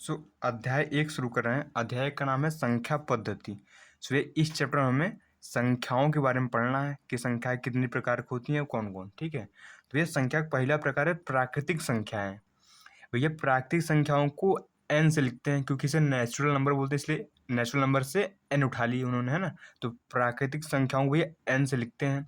सो अध्याय 1 शुरू कर रहे हैं। अध्याय का नाम है संख्या पद्धति। सो ये इस चैप्टर में हमें संख्याओं के बारे में पढ़ना है कि संख्याएं कितनी प्रकार की होती हैं, कौन कौन। ठीक है, तो ये संख्या का पहला प्रकार है प्राकृतिक संख्याएं। भैया प्राकृतिक संख्याओं को एन से लिखते हैं क्योंकि इसे नेचुरल नंबर बोलते हैं, इसलिए नेचुरल नंबर से एन उठा ली उन्होंने, है ना। तो प्राकृतिक संख्याओं को भैया एन से लिखते हैं।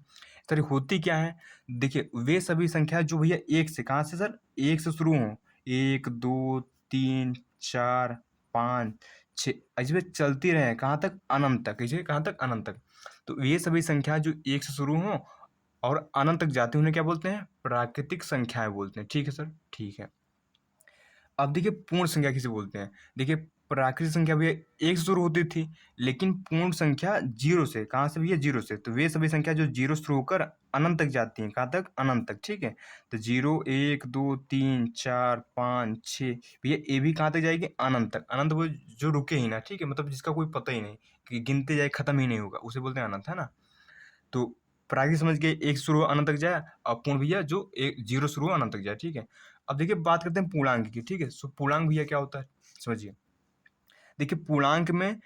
सर होती क्या है, देखिए वे सभी संख्या जो भैया एक से, कहाँ से सर, एक से शुरू हों, 1 2 3 4 5 6 ऐसे चलती रहे कहाँ तक, अनंत तक। ऐसे कहाँ तक, अनंत तक। तो ये सभी संख्या जो एक से शुरू हों और अनंत तक जाती हैं उन्हें क्या बोलते हैं, प्राकृतिक संख्याएं बोलते हैं। ठीक है सर, ठीक है। अब देखिए पूर्ण संख्या किसे बोलते हैं। देखिए प्राकृतिक संख्या भैया एक से शुरू होती थी, लेकिन पूर्ण संख्या जीरो से, कहाँ से भैया, जीरो से। तो वे सभी संख्या जो जीरो से शुरू होकर अनंत तक जाती हैं, कहाँ तक, अनंत तक। ठीक है, तो 0 1 2 3 4 5 6 भैया ये भी कहाँ तक जाएगी, अनंत तक। अनंत वो जो रुके ही ना, ठीक है, मतलब जिसका कोई पता ही नहीं, कि गिनते जाए खत्म ही नहीं होगा, उसे बोलते हैं अनंत, है ना। तो प्राकृतिक समझ के एक शुरू अनंत तक जाए, और पूर्ण भैया जो एक जीरो शुरू अनंत तक जाए। ठीक है, अब देखिए बात करते हैं पूर्णांक की। ठीक है, सो पूर्णांक भैया क्या होता है, समझिए। देखिए पूर्णांक में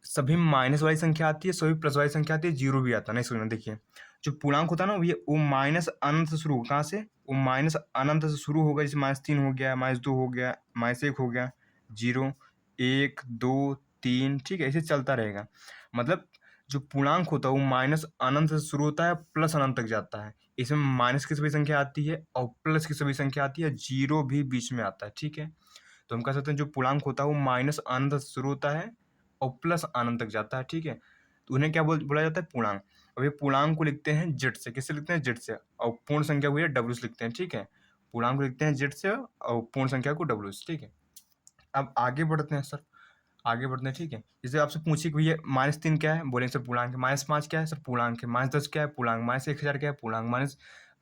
सभी माइनस वाली संख्या आती है, सभी प्लस वाली संख्या आती है, जीरो भी आता है। नहीं सुनना, देखिए जो पूर्णांक होता है ना भैया, वो माइनस अनंत से शुरू, कहाँ से, वो माइनस अनंत से शुरू होगा। जैसे -3 हो गया, -2 हो गया, -1 हो गया, 0 1 2 3, ठीक है, ऐसे चलता रहेगा। मतलब जो पूर्णांक होता है वो माइनस अनंत से शुरू होता है, प्लस अनंत तक जाता है। इसमें माइनस की सभी संख्या आती है और प्लस की सभी संख्या आती है, जीरो भी बीच में आता है। ठीक है, तो हम कह सकते हैं जो पूर्णांक होता है वो माइनस अनंत से शुरू होता है और प्लस अनंत तक जाता है। ठीक है, तो उन्हें क्या बोला जाता है, पूर्णांक। अब ये पूर्णांक को लिखते हैं जेड से, किससे लिखते हैं, जेड से, और पूर्ण संख्या को ये डब्ल्यू से लिखते हैं। ठीक है, पूर्णांक को लिखते हैं जेड से और पूर्ण संख्या को डब्ल्यू से। ठीक है, अब आगे बढ़ते हैं सर, आगे बढ़ते हैं। ठीक है, जैसे आपसे पूछिए कि भैया -3 क्या है, बोलेंगे सर पूर्णांक है। -5 क्या है, सर पूर्णांक है। -10 क्या है, पूर्णांक। -1000 क्या है, पूर्णांक।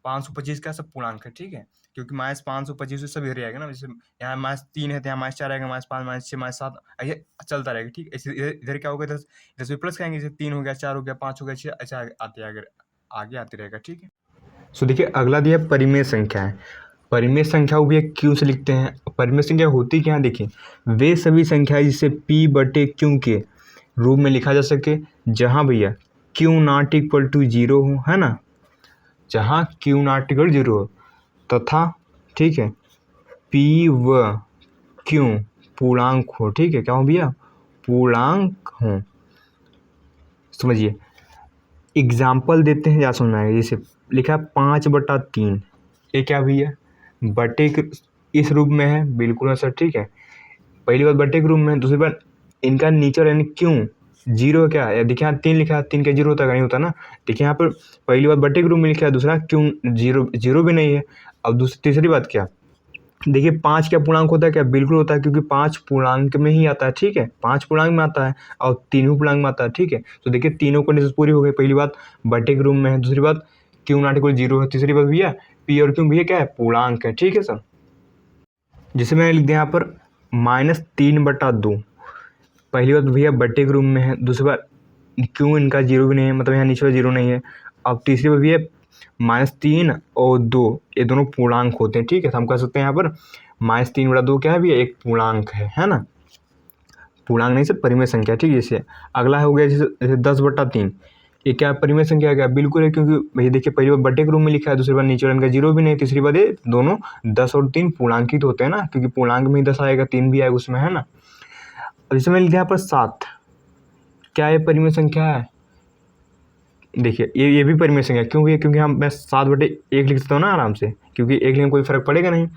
-525 क्या है, सब पूर्णांक है। ठीक है, क्योंकि -525 से सब इधर ही आएगा ना। जैसे यहाँ -3 है तो यहाँ -4 आएगा, -5 -6 -7 ऐसे चलता रहेगा। ठीक है, ऐसे इधर इधर क्या होगा, इधर इधर से प्लस खाएंगे, जैसे 3 हो गया, 4 हो गया, 5 हो गया, 6 ऐसे आगे आते रहेगा। ठीक है, सो देखिए अगला दिया परिमेय संख्या है। परिमेय संख्या को भी एक क्यू से लिखते हैं। परिमेय संख्या होती क्या है, देखिए वे सभी संख्याएं जिसे p/q के रूप में लिखा जा सके, जहां भैया q नॉट इक्वल टू 0 हो, है ना, जहां q नॉट इक्वल 0 हो, तथा ठीक है p व q पूर्णांक हो। ठीक है, क्या हो भैया, पूर्णांक हो। समझिए एग्जाम्पल देते हैं, या समझ में आएगा। जैसे लिखा है 5/3, ये क्या भैया, बटे के इस रूप में है, बिल्कुल है सर। ठीक है, पहली बात बटे के रूप में है, दूसरी बात इनका नीचे यानी क्यों जीरो क्या है, देखिए यहाँ 3 लिखा है, 3 क्या जीरो होता है, नहीं होता ना। देखिए यहाँ पर पहली बात बटे के रूप में लिखा है, दूसरा क्यों जीरो, जीरो भी नहीं है। अब दूसरी तीसरी बात क्या, देखिए 5 क्या पूर्णांक होता है, क्या बिल्कुल होता है, क्योंकि 5 पूर्णांक में ही आता है। ठीक है, 5 पूर्णांक में आता है और 3 पूर्णांक में आता है। ठीक है, तो देखिए तीनों कंडीशन पूरी हो गई। पहली बात बटे के रूप में है, दूसरी बात क्यों नॉट इक्वल 0 है, तीसरी बात भैया पी और क्यों भैया क्या है, पूर्णांक है। ठीक है सर, जिसे मैंने लिख दिया यहाँ पर -3/2। पहली बात भैया बटे के रूप में है, दूसरी बात क्यों इनका जीरो भी नहीं है, मतलब यहाँ नीचे जीरो नहीं है। अब तीसरी बात भैया -3 और 2 ये दोनों पूर्णांक होते हैं। ठीक है, तो हम कह सकते हैं यहाँ पर -3/2 क्या है भैया, एक पूर्णांक है ना। पूर्णांक नहीं सर, परिमेय संख्या। ठीक है, जैसे अगला हो गया जैसे 10/3, ये क्या परिमेय संख्या, क्या बिल्कुल है, क्योंकि भैया देखिए पहली बार बटे के रूप में लिखा है, दूसरी बार नीचे वाले का जीरो भी नहीं, तीसरी बार ये दोनों 10 और 3 पूर्णांकित होते हैं ना, क्योंकि पूर्णांक में ही 10 आएगा, 3 भी आएगा उसमें, है ना। अब जैसे मैंने लिखा यहाँ पर 7, क्या ये परिमेय संख्या है, देखिए ये भी परिमेय संख्या, क्यों भैया, क्योंकि हम मैं 7/1 लिख सकता हूँ ना आराम से, क्योंकि एक लिखने में कोई फर्क पड़ेगा नहीं।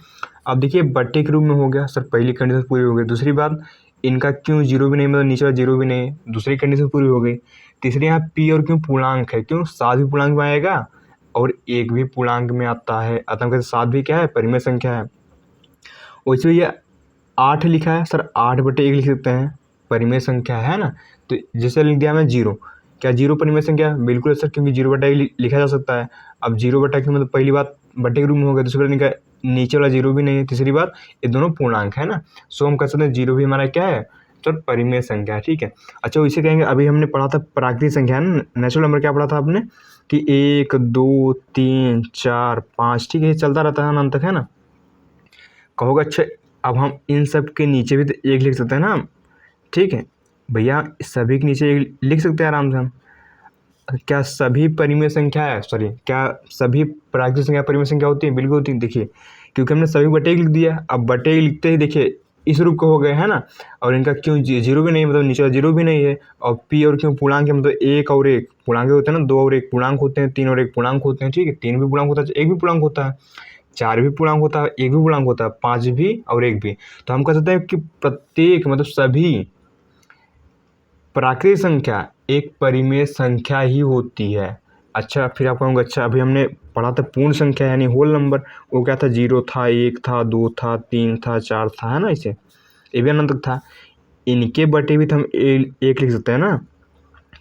अब देखिए बट्टे के रूप में हो गया सर, पहली कंडीशन पूरी हो गई। दूसरी बात इनका क्यों जीरो भी नहीं, मतलब नीचे वाला जीरो भी नहीं, दूसरी कंडीशन पूरी हो गई। तीसरी यहाँ पी और क्यों पूर्णांक है, क्यों 7 भी पूर्णांक में आएगा और 1 भी पूर्णांक में आता है, अतः कहते 7 भी क्या है, परिमेय संख्या है। वैसे ये 8 लिखा है सर, 8/1 लिख सकते हैं, परिमेय संख्या है ना। तो जैसे लिख दिया मैं 0, क्या जीरो परिमेय संख्या, बिल्कुल है सर, क्योंकि 0/1 लिखा जा सकता है। अब 0/1 मतलब पहली बात बटे के रूप में हो गया, दूसरी बात इनका नीचे वाला जीरो भी नहीं है, तीसरी बात ये दोनों पूर्णांक है ना। सो हम कह सकते हैं जीरो भी हमारा क्या है, तो परिमेय संख्या है। ठीक है, अच्छा इसे कहेंगे, अभी हमने पढ़ा था प्राकृतिक संख्या है ना, नेचुरल नंबर क्या पढ़ा था आपने, कि 1 2 3 4 5, ठीक है, ये चलता रहता है अनंत तक, है ना। कहोगे अच्छा अब हम इन सब के नीचे भी तो एक लिख सकते हैं ना हम, ठीक है भैया, सभी के नीचे एक लिख सकते हैं आराम से हम। क्या सभी परिमेय संख्या है, सॉरी क्या सभी प्राकृतिक संख्या परिमेय संख्या होती है? बिल्कुल होती है। देखिए क्योंकि हमने सभी बटे एक लिख दिया, अब बटे एक लिखते ही देखिए इस रूप के हो गए है ना, और इनका क्यों जीरो भी नहीं, मतलब नीचे जीरो भी नहीं है, और पी और क्यों पूर्णांक है, मतलब एक और एक पूर्णांक होते हैं ना, 2 और 1 पूर्णांक होते हैं, 3 और 1 पूर्णांक होते हैं, ठीक है, 3 भी पूर्णांक होता है, 1 भी पूर्णांक होता है, 4 भी पूर्णांक होता है, 1 भी पूर्णांक होता है, 5 भी और 1 भी। तो हम कह सकते हैं कि प्रत्येक मतलब सभी प्राकृतिक संख्या एक परिमेय संख्या ही होती है। अच्छा फिर आप कहोगे अच्छा अभी हमने पढ़ा था पूर्ण संख्या यानी होल नंबर, वो क्या था, 0 था, 1 था, 2 था, 3 था, 4 था, है ना, इसे ये भी अनंत तक था। इनके बटे भी तो हम एक लिख सकते हैं ना।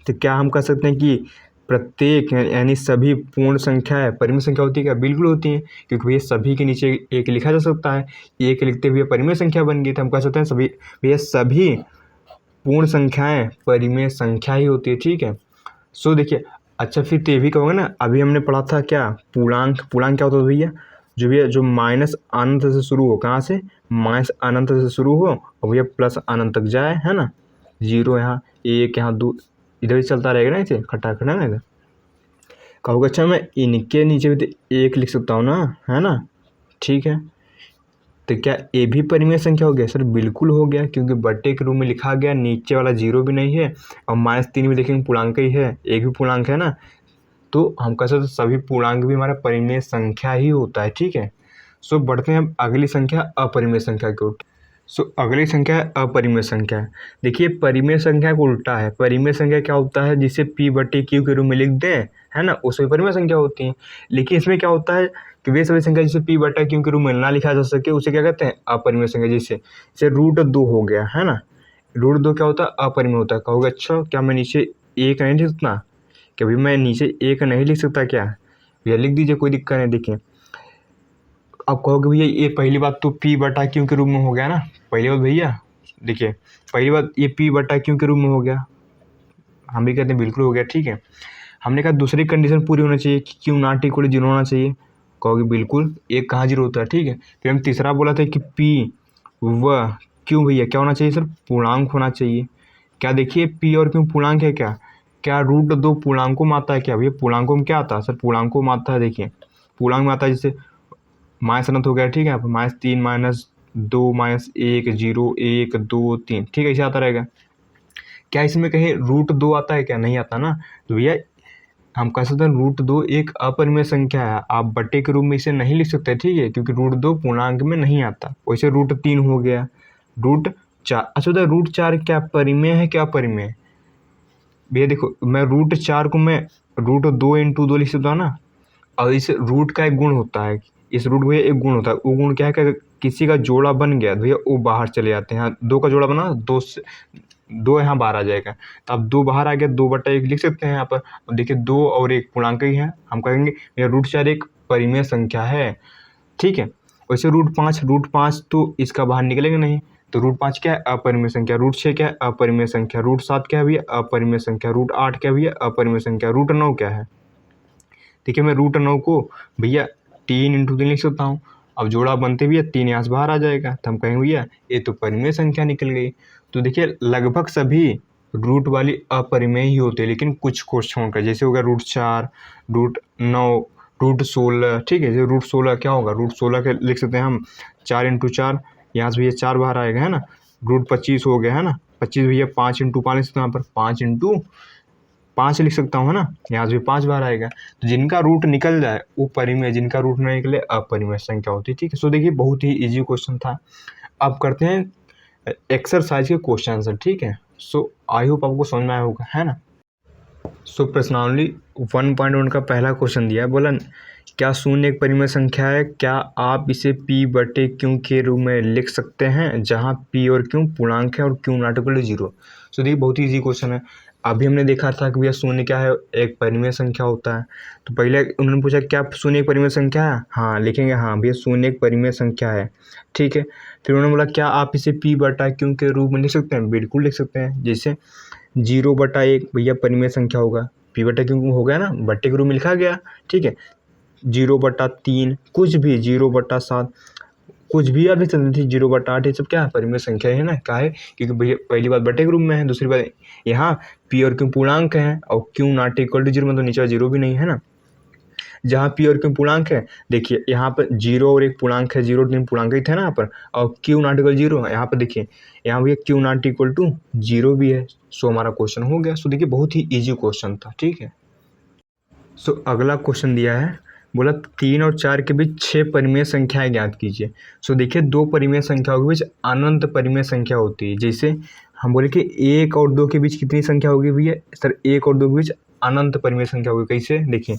तो क्या हम कह सकते हैं कि प्रत्येक यानी सभी पूर्ण संख्या है परिमेय संख्या होती है क्या? बिल्कुल होती है, क्योंकि भैया सभी के नीचे एक लिखा जा सकता है, एक लिखते हुए परिमेय संख्या बन गई। तो हम कह सकते हैं सभी भैया सभी पूर्ण संख्याएं परिमेय संख्या ही होती है, ठीक है। सो देखिए अच्छा फिर तो ये भी कहोगे ना, अभी हमने पढ़ा था क्या पूर्णांक, पूर्णांक क्या होता है भैया, जो भैया जो माइनस अनंत से शुरू हो, कहाँ से, माइनस अनंत से शुरू हो और भैया प्लस अनंत तक जाए, है ना, 0 यहाँ, 1 यहाँ, 2 इधर ही चलता रहेगा ना, इसे खट्टा खट्टा ना इधर। कहोगे अच्छा मैं इनके नीचे भी तो एक लिख सकता हूँ ना, है ना, ठीक है। तो क्या ए भी परिमेय संख्या हो गया? सर बिल्कुल हो गया, क्योंकि बट्टे के रूप में लिखा गया, नीचे वाला 0 भी नहीं है और -3 भी देखेंगे पूर्णांक ही है, एक भी पूर्णांक है ना, तो हम कह सकते सभी पूर्णांक भी हमारा परिमेय संख्या ही होता है, ठीक है। सो बढ़ते हैं हम अगली संख्या अपरिमेय संख्या की ओर। सो अगली संख्या है अपरिमेय संख्या। देखिए परिमेय संख्या का उल्टा है, परिमेय संख्या क्या होता है, जिसे p बटे q के रूप में लिख दें, है ना, उसमें परिमेय संख्या होती है। लेकिन इसमें क्या होता है कि वे सभी संख्या जिसे p बटा q के रूप में ना लिखा जा सके उसे क्या कहते हैं, अपरिमेय संख्या। जैसे √2 हो गया, है ना, √2 क्या होता है, अपरिमेय होता है। कहोगे अच्छा क्या मैं नीचे एक नहीं लिख सकता, कि भाई मैं नीचे एक नहीं लिख सकता क्या? भैया लिख दीजिए, कोई दिक्कत नहीं। देखिए अब कहोगे भैया ये पहली बात तो p बटा q के रूप में हो गया ना, पहली बात भैया देखिए पहली बात ये p बटा q के रूप में हो गया, हम भी कहते हैं बिल्कुल हो गया, ठीक है। हमने कहा दूसरी कंडीशन पूरी होना चाहिए कि q नॉट इक्वल 0 होना चाहिए, कहोगे बिल्कुल, एक कहाँ 0 होता है, ठीक है। फिर हम तीसरा बोला था कि p व q भैया क्या होना चाहिए सर, पूर्णांक होना चाहिए। क्या देखिए p और q पूर्णांक है क्या, क्या √2 पूर्णांकों में आता है क्या? भैया पूर्णांकों में क्या आता है सर, पूर्णांकों में आता है, देखिए पूर्णांक में आता है, जैसे माइनस अनंत हो गया, ठीक है, -3 -2 -1 0 1 2 3, ठीक है, ऐसे आता रहेगा। क्या इसमें कहीं √2 आता है क्या? नहीं आता ना। तो भैया हम कह सकते हैं √2 एक अपरिमेय संख्या है, आप बटे के रूप में इसे नहीं लिख सकते, ठीक है, क्योंकि √2 पूर्णांक में नहीं आता। वैसे √3 हो गया, √4, अच्छा √4 क्या परिमेय है क्या अपरिमेय? भैया देखो मैं √4 को मैं √2 × 2 लिख सकता हूँ ना, और इस रूट का एक गुण होता है, इस रूट भैया एक गुण होता है, वो गुण क्या है कि किसी का जोड़ा बन गया भैया वो बाहर चले जाते हैं। 2 का जोड़ा बना, 2 यहाँ बाहर आ जाएगा, तो अब 2 बाहर आ गया, 2/1 लिख सकते हैं यहाँ पर। अब देखिए 2 और 1 पूर्णांक ही है, हम कहेंगे भैया √4 एक परिमेय संख्या है, ठीक है। वैसे √5 तो इसका बाहर निकलेगा नहीं, तो √5 क्या है, अपरिमेय संख्या। √6 क्या है, अपरिमेय संख्या। √7 क्या है भैया, अपरिमेय संख्या। √8 क्या है भैया, अपरिमेय संख्या। √9 क्या है, देखिए मैं √9 को भैया 3 × 3 लिख सकता हूँ, अब जोड़ा बनते भैया 3 यहाँ से बाहर आ जाएगा, तो हम कहेंगे भैया ये तो परिमेय संख्या निकल गई। तो देखिए लगभग सभी रूट वाली अपरिमेय ही होते हैं, लेकिन कुछ को छोड़कर, जैसे हो गया √4 √9 √16, ठीक है। जैसे √16 क्या होगा, √16 के लिख सकते हैं हम 4 × 4, यहाँ से भैया 4 बाहर आएगा, है ना। √25 हो गया, है ना, 25 भैया 5 × 5 लिख सकते हैं यहाँ पर, 5 × 5 लिख सकता हूँ, है ना, यहाँ से भी 5 बार आएगा। तो जिनका रूट निकल जाए वो परिमेय, जिनका रूट नहीं निकले अपरिमेय संख्या होती है, ठीक है। सो देखिए बहुत ही इजी क्वेश्चन था। अब करते हैं एक्सरसाइज के क्वेश्चन आंसर, ठीक है। सो आई होप आपको समझ में आया होगा, है ना। सो प्रश्नावली 1.1 का पहला क्वेश्चन दिया है, बोला क्या शून्य एक परिमेय संख्या है, क्या आप इसे p बटे q के रूप में लिख सकते हैं, जहां p और q पूर्णांक है और q नॉट इक्वल टू 0। सो देखिए बहुत ही इजी क्वेश्चन है। अभी हमने देखा था कि भैया शून्य क्या है, एक परिमेय संख्या होता है। तो पहले उन्होंने पूछा क्या शून्य एक परिमेय संख्या है, हाँ लिखेंगे, हाँ भैया शून्य एक परिमेय संख्या है, ठीक है। फिर उन्होंने बोला क्या आप इसे p बटा q के रूप में लिख सकते हैं, बिल्कुल लिख सकते हैं। जैसे 0/1 भैया परिमेय संख्या होगा, p बटा q हो गया ना, बट्टे के रूप में लिखा गया, ठीक है। 0/3 कुछ भी, 0/7 कुछ भी आप लिख सकते थे, 0/8 ये सब क्या है, परिमेय संख्या है ना, क्या है, क्योंकि भैया पहली बात बटे के रूप में है, दूसरी बात यहाँ पी और क्यू पूर्णांक है, और क्यू नॉट इक्वल टू 0 मतलब नीचे 0 भी नहीं है ना। जहाँ पी और क्यू पूर्णांक है, देखिए यहाँ पर 0 और एक पूर्णांक है, 0 3 पूर्णांक ही थे ना यहाँ पर, और क्यू नॉट इक्वल 0 यहाँ पर देखिए, यहाँ भैया क्यू नॉट इक्वल टू 0 भी है। सो हमारा क्वेश्चन हो गया। सो देखिए बहुत ही ईजी क्वेश्चन था, ठीक है। सो अगला क्वेश्चन दिया है, बोला 3 और 4 के बीच 6 परिमेय संख्याएं ज्ञात कीजिए। सो देखिए 2 परिमेय संख्याओं के बीच अनंत परिमेय संख्या होती है। जैसे हम बोले कि 1 और 2 के बीच कितनी संख्या होगी भैया, सर 1 और 2 के बीच अनंत परिमेय संख्या होगी। कैसे, देखिए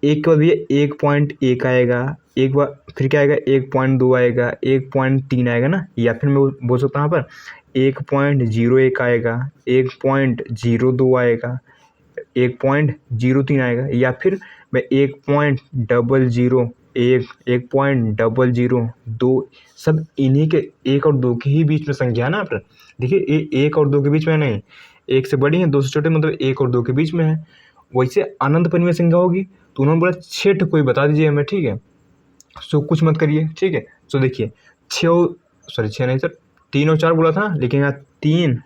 एक के बाद भैया 1.1 आएगा, एक बार फिर क्या आएगा 1.2 आएगा, 1.3 आएगा ना, या फिर मैं बोल सकता हूँ यहाँ पर 1.01 आएगा, 1.02 आएगा, 1.03 आएगा, या फिर मैं 1.001, 1.002, सब इन्हीं के 1 और 2 के ही बीच में संख्या है ना। आप देखिए 1 और 2 के बीच में नहीं, 1 से बड़ी है 2 से छोटे, मतलब 1 और 2 के बीच में है। वैसे अनंत परिमेय संख्या होगी, तो उन्होंने बोला 6 कोई बता दीजिए हमें, ठीक है। सो कुछ मत करिए, ठीक है। सो देखिए 6 नहीं सर, 3 और 4 बोला था, लेकिन यहाँ 3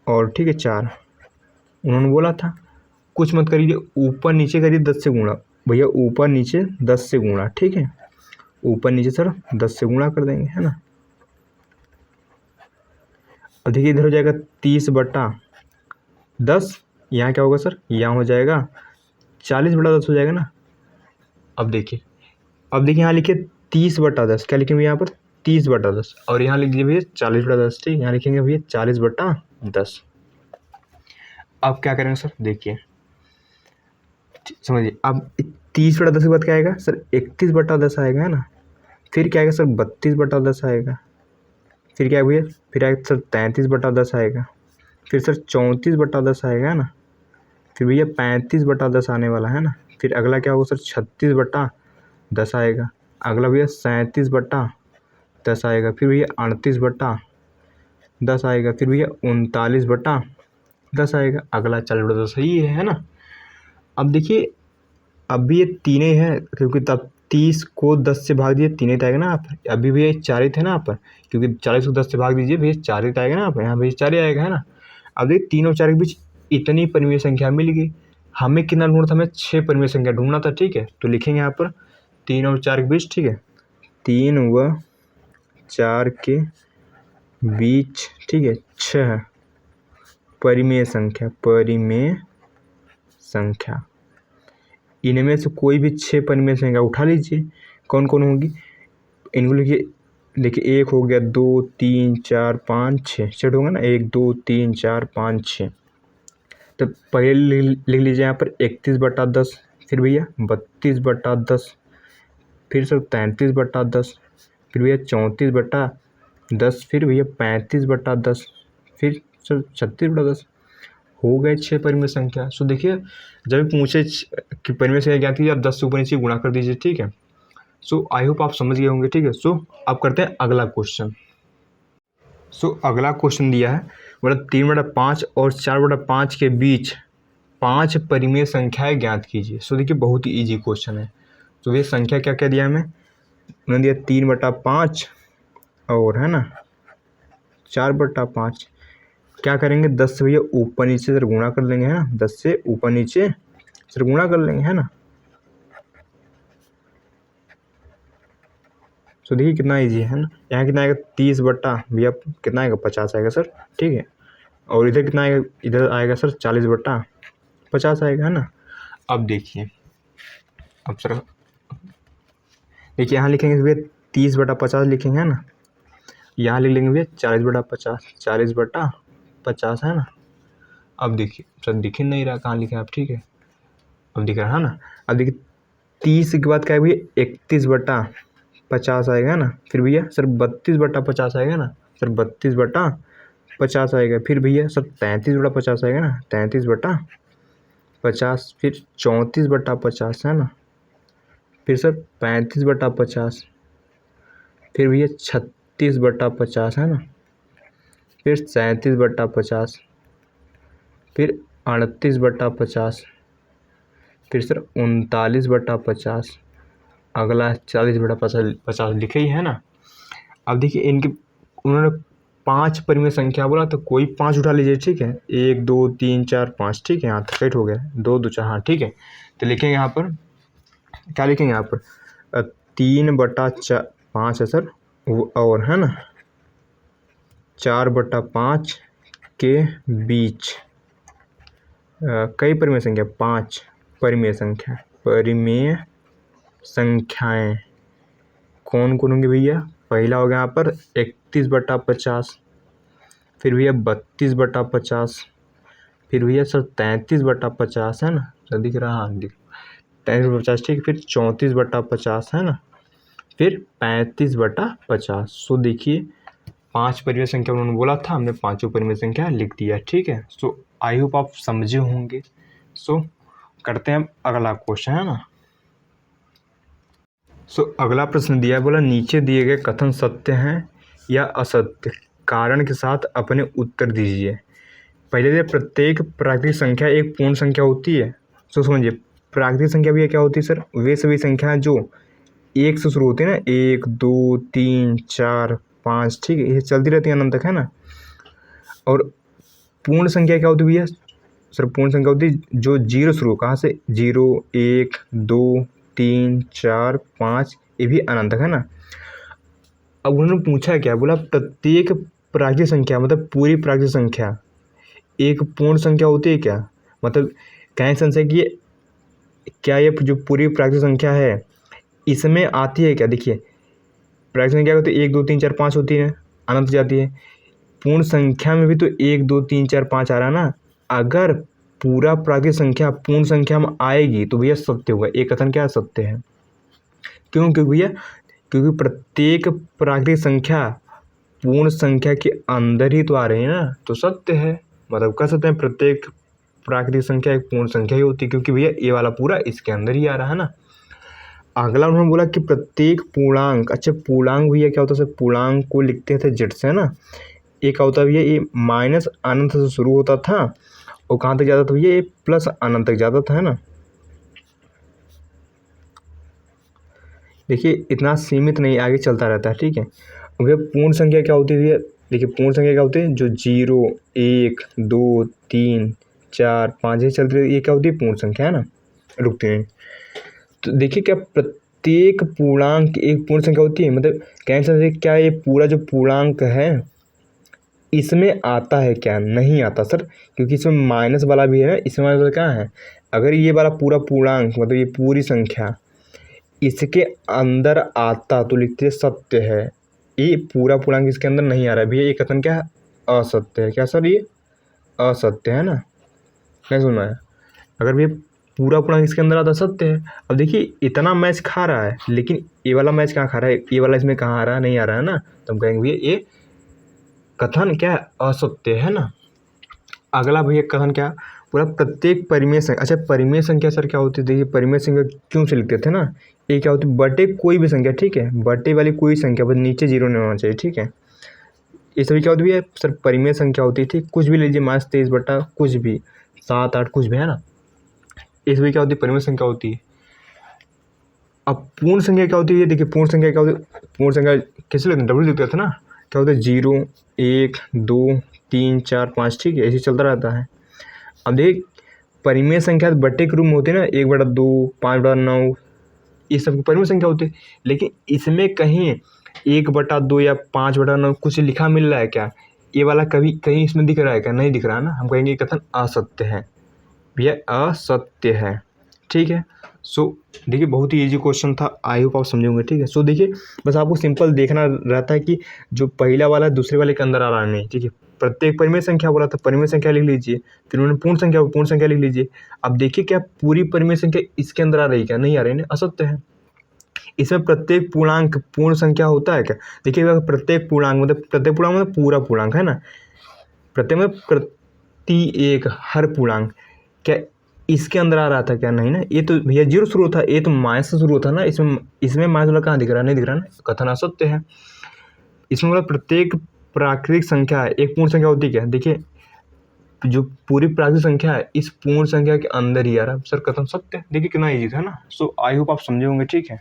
और ठीक है 4 उन्होंने बोला था। कुछ मत करिए, ऊपर नीचे करिए 10 से गुणा, भैया ऊपर नीचे 10 से गुणा, ठीक है। ऊपर नीचे सर 10 से गुणा कर देंगे, है ना। अब देखिए इधर हो जाएगा 30/10, यहाँ क्या होगा सर, यहाँ हो जाएगा 40/10 हो जाएगा ना। अब देखिए यहाँ लिखिए 30/10, क्या लिखेंगे यहाँ पर 30/10, और यहाँ लिख दीजिए भैया 40/10, ठीक। यहाँ लिखेंगे भैया 40/10। अब क्या करेंगे सर, देखिए समझिए, अब 30/10 के बाद क्या आएगा सर, 31/10 आएगा, है ना। फिर क्या आएगा सर, 32/10 आएगा। फिर क्या है भैया, फिर आएगा सर 33/10 आएगा। फिर सर 34/10 आएगा, है ना। फिर भैया 35/10 आने वाला है ना। फिर अगला क्या होगा सर, 36/10 आएगा। अगला भैया 37/10 आएगा। फिर भैया 38/10 आएगा। फिर भैया 39/10 आएगा। अगला 40/10 ही है ना। अब देखिए अब भी ये तीन ही है, क्योंकि तब 30 को 10 से भाग दीजिए 3 ही तो आएगा ना आप। अभी भी ये 4 ही थे ना आप, क्योंकि 40 को 10 से भाग दीजिए भैया 4 ही तो आएगा ना आप, यहाँ भैया 4 ही आएगा, है ना। अब देखिए 3 और 4 के बीच इतनी परिमेय संख्या मिल गई। हमें कितना ढूंढना था, हमें 6 परिमेय संख्या ढूंढना था, ठीक है। तो लिखेंगे यहाँ पर 3 और 4 के बीच, ठीक है, 3 व 4 के बीच, ठीक है, 6 परिमेय संख्या। इनमें से कोई भी 6 परिमेय संख्या उठा लीजिए, कौन कौन होंगी इनको लिखिए। देखिए 1 हो गया, 2 3 4 5 6, सेट होगा ना, 1 2 3 4 5 6। तो पहले लिख लीजिए यहाँ पर 31/10, फिर भैया 32/10, फिर सर 33/10, फिर भैया 34/10, फिर भैया 35/10, फिर सर 36/10। हो गए 6 परिमेय संख्या। सो देखिए जब पूछे कि परिमेय संख्या क्या थी, आप 10 से ऊपर नीचे गुणा कर दीजिए, ठीक है। सो आई होप आप समझ गए होंगे, ठीक है। सो अब करते हैं अगला क्वेश्चन। सो अगला क्वेश्चन दिया है, मतलब 3/5 और 4/5 के बीच 5 परिमेय संख्याएं ज्ञात कीजिए। सो देखिए बहुत ही ईजी क्वेश्चन है। तो ये संख्या क्या क्या दिया हमें, उन्होंने दिया 3/5 और है ना 4/5। क्या करेंगे, 10 से भैया ऊपर नीचे सर गुणा कर लेंगे, है ना। 10 से ऊपर नीचे सर गुणा कर लेंगे, है ना। तो देखिए कितना इजी है ना। यहाँ कितना आएगा 30 भैया कितना आएगा 50 आएगा सर, ठीक है। और इधर कितना आएगा, इधर आएगा सर 40/50 आएगा, है ना। अब देखिए, अब सर देखिए यहाँ लिखेंगे भैया 30/50 लिखेंगे, है ना। यहाँ लिख लेंगे भैया 40/50, 40/50, है ना। अब देखिए सर दिख ही नहीं रहा कहाँ लिखे आप, ठीक है। अब दिख रहा है ना। अब देखिए 30 के बाद क्या है भैया 31/50 आएगा ना। फिर भैया सर 32/50 आएगा ना, सर 32/50 आएगा। फिर भैया सर 33/50 आएगा ना, 33/50। फिर 34/50, है ना। फिर सर 35/50। फिर भैया 36/50, है ना। फिर 37/50। फिर 38/50। फिर सर 39/50। अगला 40/50 लिखे ही है ना। अब देखिए इनके उन्होंने 5 परिमेय संख्या बोला तो कोई 5 उठा लीजिए, ठीक है। 1 2 3 4 5, ठीक है। यहाँ तक राइट हो गया, 2 2 4, हाँ ठीक है। तो लिखेंगे यहाँ पर क्या लिखेंगे यहाँ पर 3/5 है सर, और है ना 4/5 के बीच कई परिमेय संख्या, 5 परिमेय संख्याएं कौन कौन होंगे भैया। पहला हो गया यहाँ पर 31/50, फिर भैया 32/50, फिर भैया सर 33/50 है ना, सर दिख रहा, हाँ दिख 33/50, ठीक है। फिर 34/50 है ना, फिर 35/50। सो देखिए 5 परिमेय संख्या उन्होंने बोला था, हमने 5 परिमेय संख्या लिख दिया, ठीक है। सो आई होप आप समझे होंगे। सो करते हैं अगला क्वेश्चन, है ना। सो अगला प्रश्न दिया है, बोला नीचे दिए गए कथन सत्य हैं या असत्य, कारण के साथ अपने उत्तर दीजिए। पहले दिया प्रत्येक प्राकृतिक संख्या एक पूर्ण संख्या होती है। सो समझिए प्राकृतिक संख्या भी क्या होती है सर, वे सभी संख्याएं जो 1 से शुरू होती है ना, 1 2 3 4 5, ठीक है, ये चलती रहती है अनंत तक, है ना। और पूर्ण संख्या क्या होती है भैया सर, पूर्ण संख्या होती है जो 0 शुरू, कहाँ से, 0 1 2 3 4 5, ये भी अनंत तक, है ना। अब उन्होंने पूछा क्या, बोला प्रत्येक प्राकृतिक संख्या मतलब पूरी प्राकृतिक संख्या एक पूर्ण संख्या होती है क्या, मतलब कहें संख्या कि क्या ये जो पूरी प्राकृतिक संख्या है इसमें आती है क्या। देखिए प्राकृतिक संख्या होती है 1 2 3 4 5 होती है, अनंत जाती है। पूर्ण संख्या में भी तो 1 2 3 4 5 आ रहा है ना। अगर पूरा प्राकृतिक संख्या पूर्ण संख्या में आएगी तो भैया सत्य होगा, एक कथन क्या सत्य है। क्यों, क्योंकि भैया क्योंकि प्रत्येक प्राकृतिक संख्या पूर्ण संख्या के अंदर ही तो आ रही है ना, तो सत्य है। मतलब कह सकते हैं प्रत्येक प्राकृतिक संख्या एक पूर्ण संख्या ही होती है, क्योंकि भैया ये वाला पूरा इसके अंदर ही आ रहा है ना। अगला उन्होंने बोला कि प्रत्येक पूर्णांक, अच्छा पूर्णांक भैया क्या होता है, पूर्णांक को लिखते थे जेड से, है ना। एक होता है भैया ये माइनस अनंत से शुरू होता था और कहाँ तक जाता था भैया, ये प्लस अनंत तक जाता था, है ना। देखिए इतना सीमित नहीं, आगे चलता रहता है, ठीक है। भैया पूर्ण संख्या क्या होती है भैया, देखिए पूर्ण संख्या क्या होती है जो 0 1 2 3 4 5 ये चलती है, ये क्या होती है पूर्ण संख्या, है ना, रुकती नहीं। तो देखिए क्या प्रत्येक पूर्णांक एक पूर्ण संख्या होती है, मतलब कह सकते क्या ये पूरा जो पूर्णांक है इसमें आता है क्या, नहीं आता सर, क्योंकि इसमें माइनस वाला भी है ना, इसमें माइनस वाला क्या है। अगर ये वाला पूरा पूर्णांक मतलब ये पूरी संख्या इसके अंदर आता तो लिखते सत्य है, ये पूरा पूर्णांक इसके अंदर नहीं आ रहा है भैया, ये कथन क्या है असत्य है। क्या सर, ये असत्य है ना, नहीं सुना है। अगर भैया पूरा पूर्णांक इसके अंदर आता सत्य है। अब देखिए इतना मैच खा रहा है, लेकिन ये वाला मैच कहाँ खा रहा है, ये वाला इसमें कहाँ आ रहा है, नहीं आ रहा है ना, तो हम कहेंगे भैया ये कथन क्या है असत्य है ना। अगला भैया कथन क्या, पूरा प्रत्येक परिमेय संख्या, अच्छा परिमेय संख्या सर क्या होती है, देखिए परिमेय संख्या क्यों से लिखते थे ना, ये क्या होती है बटे कोई भी संख्या, ठीक है, बटे वाली कोई संख्या बस नीचे 0 नहीं होना चाहिए, ठीक है। ये सभी क्या होती है सर परिमेय संख्या होती थी, कुछ भी लीजिए -23 बटा कुछ भी 7 8 कुछ भी, है ना। ये सभी क्या होती है परिमेय संख्या होती है। अब पूर्ण संख्या क्या होती है, देखिए पूर्ण संख्या क्या होती है, पूर्ण संख्या कैसे लिखते हैं, डबल लिखते थे ना, क्या होता है 0 1 2 3 4 5, ठीक है, ऐसे चलता रहता है। अब देख परिमेय संख्या बट्टे के रूप में होती है ना, 1/2 5/9, ये सब परिमेय संख्या होती है। लेकिन इसमें कहीं 1/2 या 5/9 कुछ लिखा मिल रहा है क्या, ये वाला कभी कहीं इसमें दिख रहा है क्या, नहीं दिख रहा है ना, हम कहेंगे कथन असत्य है भैया, असत्य है, ठीक है। सो देखिए बहुत ही इजी क्वेश्चन था, आई होप आप समझेंगे, ठीक है। सो देखिए बस आपको सिंपल देखना रहता है कि जो पहला वाला है दूसरे वाले के अंदर आ रहा है नहीं, ठीक है। प्रत्येक परिमेय संख्या बोला था, परिमेय संख्या लिख लीजिए, फिर उन्होंने पूर्ण संख्या लिख लीजिए। अब देखिए क्या पूरी परिमेय संख्या इसके अंदर आ रही है क्या, नहीं आ रही है, असत्य है। इसमें प्रत्येक पूर्णांक पूर्ण संख्या होता है क्या, देखिए प्रत्येक पूर्णांक मतलब पूरा पूर्णांक, है ना। प्रत्येक में प्रति एक हर पूर्णांक क्या इसके अंदर आ रहा था क्या, नहीं ना, ये तो भैया 0 शुरू होता, ये तो माइनस से शुरू होता ना, इसमें माइनस वाला कहाँ दिख रहा है, नहीं दिख रहा ना, कथन असत्य है। इसमें मतलब प्रत्येक प्राकृतिक संख्या है एक पूर्ण संख्या होती है क्या, देखिए जो पूरी प्राकृतिक संख्या है इस पूर्ण संख्या के अंदर ही आ रहा है सर, कथन सत्य है। देखिए कितना ईजी था ना। सो आई होप आप समझे होंगे, ठीक है।